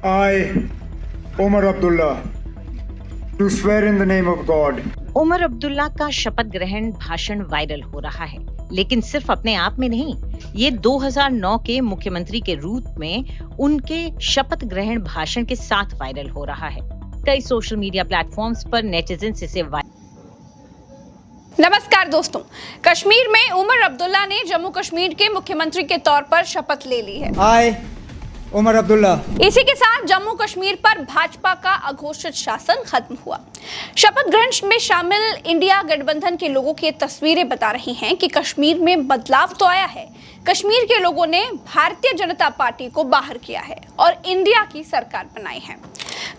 I, Omar Abdullah, do swear in the name of God. Omar Abdullah का शपथ ग्रहण भाषण वायरल हो रहा है, लेकिन सिर्फ अपने आप में नहीं, ये 2009 के मुख्यमंत्री के रूप में उनके शपथ ग्रहण भाषण के साथ वायरल हो रहा है। कई सोशल मीडिया प्लेटफॉर्म्स पर नेटिजन्स इसे नमस्कार दोस्तों, कश्मीर में उमर अब्दुल्ला ने जम्मू कश्मीर के मुख्यमंत्री के तौर पर शपथ ले ली है। I, Omar Abdullah. इसी के साथ जम्मू कश्मीर पर भाजपा का अघोषित शासन खत्म हुआ। शपथ ग्रहण में शामिल इंडिया गठबंधन के लोगों की तस्वीरें बता रही हैं कि कश्मीर में बदलाव तो आया है। कश्मीर के लोगों ने भारतीय जनता पार्टी को बाहर किया है और इंडिया की सरकार बनाई है।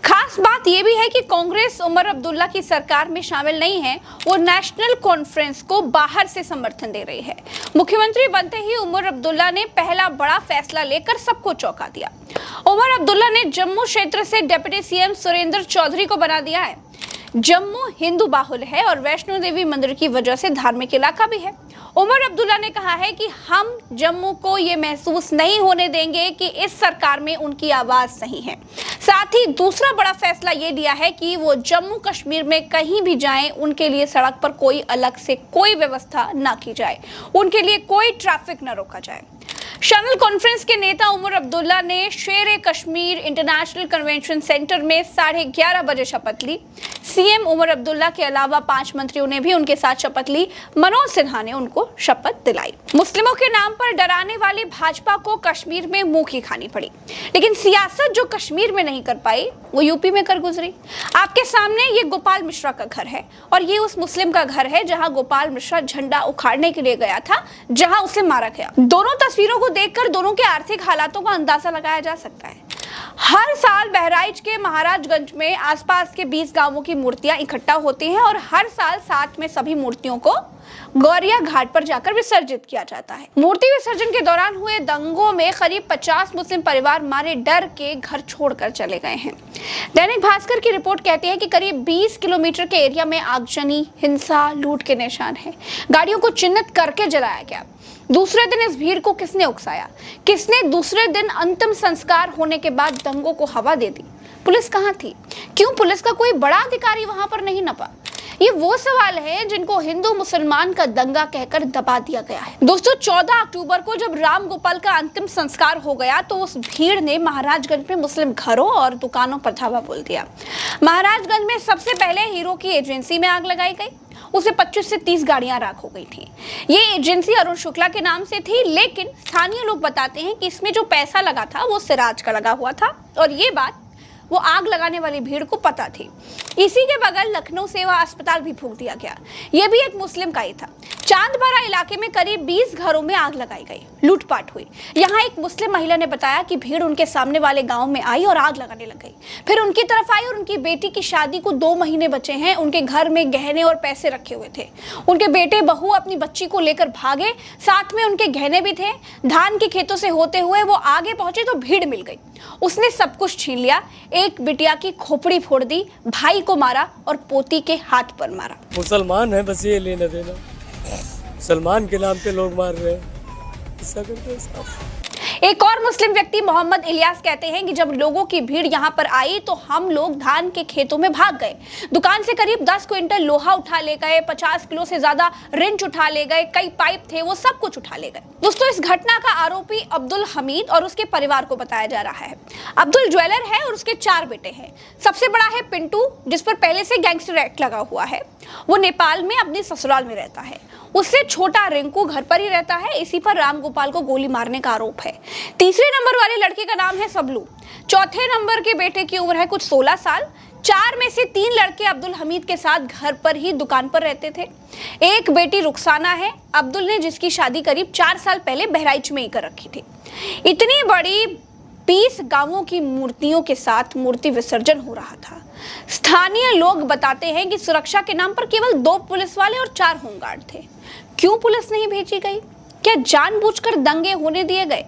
खास बात यह भी है कि कांग्रेस उमर अब्दुल्ला की सरकार में शामिल नहीं है, वो नेशनल कॉन्फ्रेंस को बाहर से समर्थन दे रही है। मुख्यमंत्री बनते ही उमर अब्दुल्ला ने पहला बड़ा फैसला लेकर सबको चौंका दिया। उमर अब्दुल्ला ने जम्मू क्षेत्र से डिप्टी सीएम सुरेंद्र चौधरी को बना दिया है। जम्मू हिंदू बाहुल है और वैष्णो देवी मंदिर की वजह से धार्मिक इलाका भी है। उमर अब्दुल्ला ने कहा है कि हम जम्मू को ये महसूस नहीं होने देंगे कि इस सरकार में उनकी आवाज नहीं है। साथ ही दूसरा बड़ा फैसला ये लिया है कि वो जम्मू कश्मीर में कहीं भी जाएं, उनके लिए सड़क पर कोई अलग से कोई व्यवस्था ना की जाए, उनके लिए कोई ट्रैफिक न रोका जाए। नेशनल कॉन्फ्रेंस के नेता उमर अब्दुल्ला ने शेर कश्मीर इंटरनेशनल कन्वेंशन सेंटर में 11:30 बजे शपथ ली। सीएम उमर अब्दुल्ला के अलावा 5 मंत्रियों ने भी उनके साथ शपथ ली। मनोज सिन्हा ने उनको शपथ दिलाई। मुस्लिमों के नाम पर डराने वाली भाजपा को कश्मीर में मुंह की खानी पड़ी, लेकिन सियासत जो कश्मीर में नहीं कर पाई वो यूपी में कर गुजरी। आपके सामने ये गोपाल मिश्रा का घर है और ये उस मुस्लिम का घर है जहां गोपाल मिश्रा झंडा उखाड़ने के लिए गया था, जहां उसे मारा गया। दोनों तस्वीरों को देखकर दोनों के आर्थिक हालातों का अंदाजा लगाया जा सकता है। हर साल बहराइच के महाराजगंज में आसपास के 20 गांवों की मूर्तियां इकट्ठा होती हैं और हर साल साथ में सभी मूर्तियों को गौरिया घाट पर जाकर विसर्जित किया जाता है। मूर्ति विसर्जन के दौरान हुए दंगों में करीब 50 मुस्लिम परिवार मारे डर के घर छोड़कर चले गए हैं। दैनिक भास्कर की रिपोर्ट कहती है कि करीब 20 किलोमीटर के एरिया में आगजनी, हिंसा, लूट के निशान है। गाड़ियों को चिन्हित करके जलाया गया। दूसरे दिन इस भीड़ को किसने उकसाया? किसने दूसरे दिन अंतिम संस्कार होने के बाद दंगों को हवा दे दी? पुलिस कहाँ थी? क्यों पुलिस का कोई बड़ा अधिकारी वहां पर नहीं नपा? ये वो सवाल है जिनको हिंदू मुसलमान का दंगा कहकर दबा दिया गया है। दोस्तों, 14 अक्टूबर को जब राम गोपाल का अंतिम संस्कार हो गया तो उस भीड़ ने महाराजगंज में मुस्लिम घरों और दुकानों पर धावा बोल दिया। महाराजगंज में सबसे पहले हीरो की एजेंसी में आग लगाई गई। उसे 25 से 30 गाड़ियां राख हो गई थी। ये एजेंसी अरुण शुक्ला के नाम से थी, लेकिन स्थानीय लोग बताते हैं कि इसमें जो पैसा लगा था वो सिराज का लगा हुआ था और ये बात वो आग लगाने वाली भीड़ को पता थी। इसी के बगल लखनऊ सेवा अस्पताल भी फूंक दिया गया। ये भी एक मुस्लिम का ही था। चांदबारा इलाके में करीब 20 घरों में आग लगाई गई, लूटपाट हुई। यहाँ एक मुस्लिम महिला ने बताया कि भीड़ उनके सामने वाले गांव में आई और आग लगाने लग गई। फिर उनकी तरफ आई और उनकी बेटी की शादी को 2 महीने बचे हैं। उनके घर में गहने और पैसे रखे हुए थे। उनके बेटे बहू अपनी बच्ची को लेकर भागे, साथ में उनके गहने भी थे। धान के खेतों से होते हुए वो आगे पहुंचे तो भीड़ मिल गई। उसने सब कुछ छीन लिया। एक बिटिया की खोपड़ी फोड़ दी, भाई को मारा और पोती के हाथ पर मारा। मुसलमान है, बस ये लेना देना। सलमान के नाम पे लोग मार रहे हैं, ऐसा करते हैं साहब। एक और मुस्लिम व्यक्ति मोहम्मद इलियास कहते हैं कि जब लोगों की भीड़ यहाँ पर आई तो हम लोग धान के खेतों में भाग गए। दुकान से करीब 10 क्विंटल लोहा उठा ले गए, 50 किलो से ज्यादा रिंच उठा ले गए, कई पाइप थे वो सब कुछ उठा ले गए। दोस्तों, इस घटना का आरोपी अब्दुल हमीद और उसके परिवार को बताया जा रहा है। अब्दुल ज्वेलर है और उसके 4 बेटे हैं। सबसे बड़ा है पिंटू, जिस पर पहले से गैंगस्टर एक्ट लगा हुआ है। वो नेपाल में अपने ससुराल में रहता है। उससे छोटा रिंकू घर पर ही रहता है। इसी पर राम गोपाल को गोली मारने का आरोप है। तीसरे नंबर वाले लड़के का नाम है सबलू। चौथे नंबर के बेटे की उम्र है कुछ 16 साल। 4 में से 3 लड़के अब्दुल हमीद के साथ घर पर ही दुकान पर रहते थे। एक बेटी रुखसाना है अब्दुल ने, जिसकी शादी करीब 4 साल पहले बहराइच में ही कर रखी थी। इतनी बड़ी 20 गांवों की मूर्तियों के साथ मूर्ति विसर्जन हो रहा था। स्थानीय लोग बताते हैं कि सुरक्षा के नाम पर केवल 2 पुलिस वाले और 4 होमगार्ड थे। क्यों पुलिस नहीं भेजी गई? क्या जानबूझकर दंगे होने दिए गए?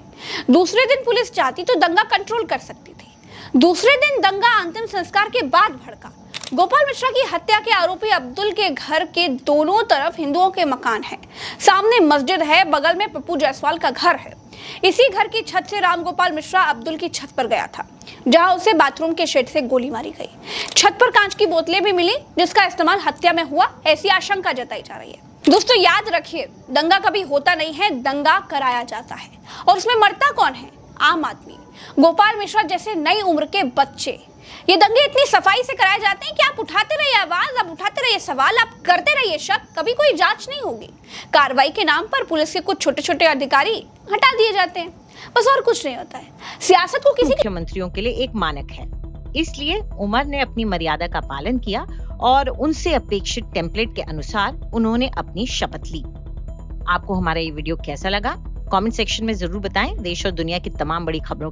दूसरे दिन पुलिस चाहती तो दंगा कंट्रोल कर सकती थी। दूसरे दिन दंगा अंतिम संस्कार के बाद भड़का। गोपाल मिश्रा की हत्या के आरोपी अब्दुल के घर के दोनों तरफ हिंदुओं के मकान हैं। सामने मस्जिद है, बगल में पप्पू जायसवाल का घर है। इसी घर की छत से रामगोपाल मिश्रा अब्दुल की छत पर गया था, जहां उसे बाथरूम के शेड से गोली मारी गई। छत पर कांच की बोतलें भी मिली, जिसका इस्तेमाल हत्या में हुआ, ऐसी आशंका जताई जा रही है। दोस्तों याद रखिए, दंगा कभी होता नहीं है, दंगा कराया जाता है। और उसमें मरता कौन है? आम आदमी, गोपाल मिश्रा जैसे नई उम्र के बच्चे। ये दंगे इतनी सफाई से कराए जाते हैं कि आप उठाते रहिए आवाज, आप उठाते रहिए सवाल, आप करते रहिए शक, कभी कोई जांच नहीं होगी। कार्रवाई के नाम पर पुलिस के कुछ छोटे छोटे अधिकारी हटा दिए जाते हैं, बस और कुछ नहीं होता है। सियासत को किसी मुख्यमंत्रियों के लिए एक मानक है, इसलिए उमर ने अपनी मर्यादा का पालन किया और उनसे अपेक्षित टेम्पलेट के अनुसार उन्होंने अपनी शपथ ली। आपको हमारा ये वीडियो कैसा लगा? कमेंट सेक्शन में जरूर बताएं। देश और दुनिया की तमाम बड़ी खबरों